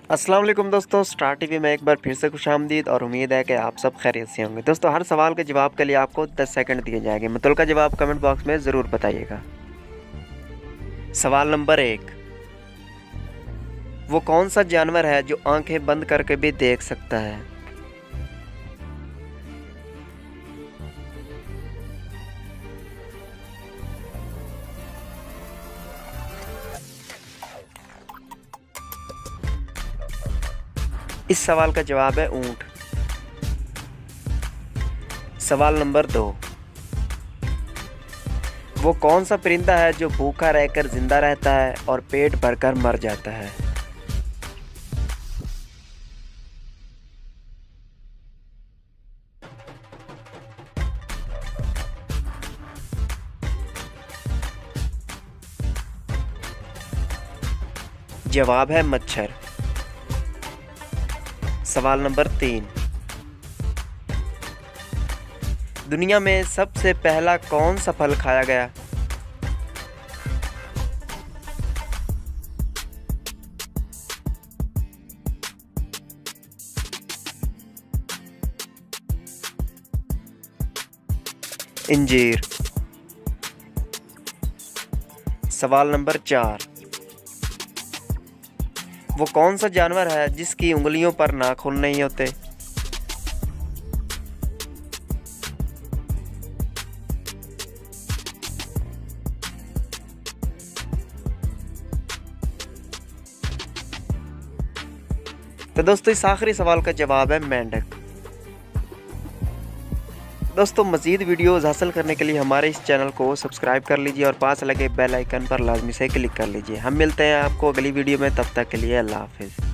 अस्सलाम वालेकुम दोस्तों, स्टार टीवी में एक बार फिर से खुशामदीद और उम्मीद है कि आप सब खैरियत से होंगे। दोस्तों, हर सवाल के जवाब के लिए आपको 10 सेकंड दिए जाएंगे। मुतलका जवाब कमेंट बॉक्स में ज़रूर बताइएगा। सवाल नंबर 1, वो कौन सा जानवर है जो आंखें बंद करके भी देख सकता है? इस सवाल का जवाब है ऊंट। सवाल नंबर 2, वो कौन सा परिंदा है जो भूखा रहकर जिंदा रहता है और पेट भरकर मर जाता है? जवाब है मच्छर। सवाल नंबर 3, दुनिया में सबसे पहला कौन सा फल खाया गया? इंजीर। सवाल नंबर 4, वो कौन सा जानवर है जिसकी उंगलियों पर नाखून नहीं होते? तो दोस्तों, इस आखिरी सवाल का जवाब है मेंढक। दोस्तों, मज़ीद वीडियोज़ हासिल करने के लिए हमारे इस चैनल को सब्सक्राइब कर लीजिए और पास लगे बेल आइकन पर लाजमी से क्लिक कर लीजिए। हम मिलते हैं आपको अगली वीडियो में, तब तक के लिए अल्लाह हाफिज़।